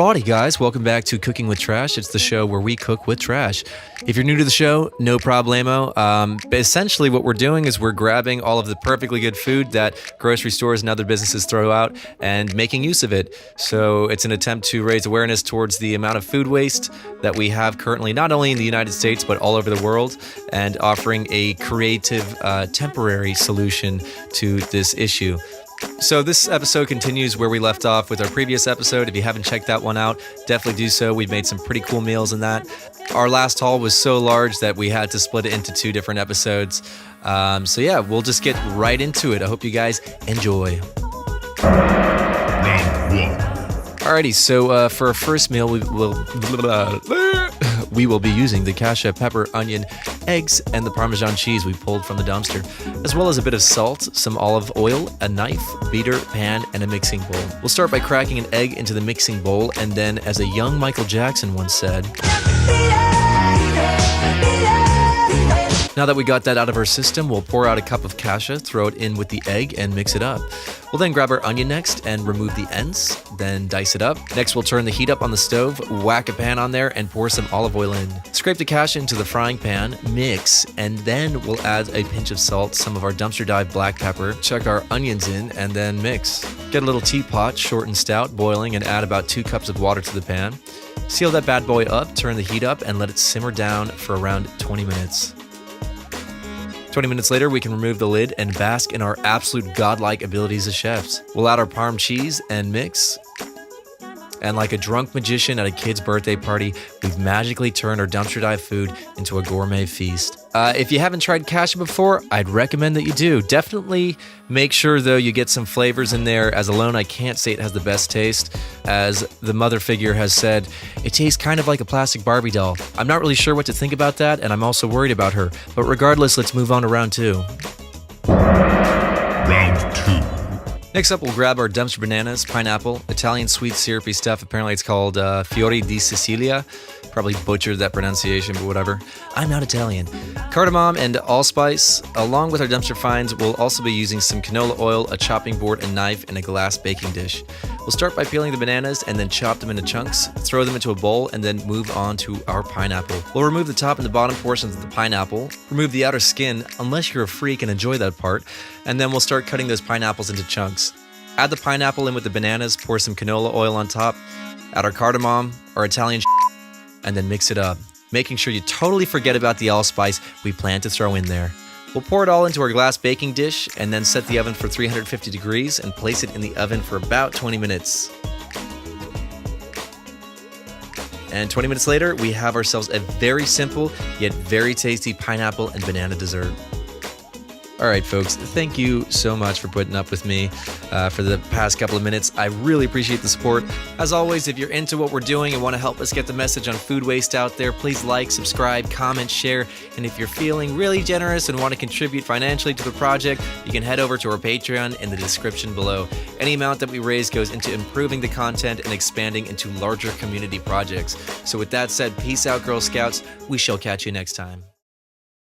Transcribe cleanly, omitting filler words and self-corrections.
Howdy, guys. Welcome back to Cooking with Trash. It's the show where we cook with trash. If you're new to the show, no problemo. Essentially, what we're doing is we're grabbing all of the perfectly good food that grocery stores and other businesses throw out and making use of it. So it's an attempt to raise awareness towards the amount of food waste that we have currently, not only in the United States, but all over the world, and offering a creative, temporary solution to this issue. So this episode continues where we left off with our previous episode. If you haven't checked that one out, definitely do so. We've made some pretty cool meals in that. Our last haul was so large that we had to split it into 2 different episodes. So yeah, we'll just get right into it. I hope you guys enjoy. Round 1. Alrighty, so for our first meal, we will be using the kasha, pepper, onion, eggs, and the Parmesan cheese we pulled from the dumpster, as well as a bit of salt, some olive oil, a knife, beater, pan, and a mixing bowl. We'll start by cracking an egg into the mixing bowl, and then, as a young Michael Jackson once said, now that we got that out of our system, we'll pour out a cup of kasha, throw it in with the egg, and mix it up. We'll then grab our onion next and remove the ends, then dice it up. Next, we'll turn the heat up on the stove, whack a pan on there, and pour some olive oil in. Scrape the kasha into the frying pan, mix, and then we'll add a pinch of salt, some of our dumpster dive black pepper, chuck our onions in, and then mix. Get a little teapot, short and stout, boiling, and add about 2 cups of water to the pan. Seal that bad boy up, turn the heat up, and let it simmer down for around 20 minutes. 20 minutes later, we can remove the lid and bask in our absolute godlike abilities as chefs. We'll add our Parm cheese and mix. And like a drunk magician at a kid's birthday party, we've magically turned our dumpster dive food into a gourmet feast. If you haven't tried kasha before, I'd recommend that you do. Definitely make sure, though, you get some flavors in there, as alone I can't say it has the best taste. As the mother figure has said, it tastes kind of like a plastic Barbie doll. I'm not really sure what to think about that, and I'm also worried about her. But regardless, let's move on to round 2. Round 2. Next up, we'll grab our dumpster bananas, pineapple, Italian sweet syrupy stuff. Apparently it's called Fiori di Sicilia. Probably butchered that pronunciation, but whatever. I'm not Italian. Cardamom and allspice. Along with our dumpster finds, we'll also be using some canola oil, a chopping board, a knife, and a glass baking dish. We'll start by peeling the bananas and then chop them into chunks, throw them into a bowl, and then move on to our pineapple. We'll remove the top and the bottom portions of the pineapple, remove the outer skin, unless you're a freak and enjoy that part, and then we'll start cutting those pineapples into chunks. Add the pineapple in with the bananas, pour some canola oil on top, add our cardamom, our Italian and then mix it up, making sure you totally forget about the allspice we plan to throw in there. We'll pour it all into our glass baking dish and then set the oven for 350 degrees and place it in the oven for about 20 minutes. And 20 minutes later, we have ourselves a very simple yet very tasty pineapple and banana dessert. All right, folks, thank you so much for putting up with me for the past couple of minutes. I really appreciate the support. As always, if you're into what we're doing and want to help us get the message on food waste out there, please like, subscribe, comment, share. And if you're feeling really generous and want to contribute financially to the project, you can head over to our Patreon in the description below. Any amount that we raise goes into improving the content and expanding into larger community projects. So with that said, peace out, Girl Scouts. We shall catch you next time.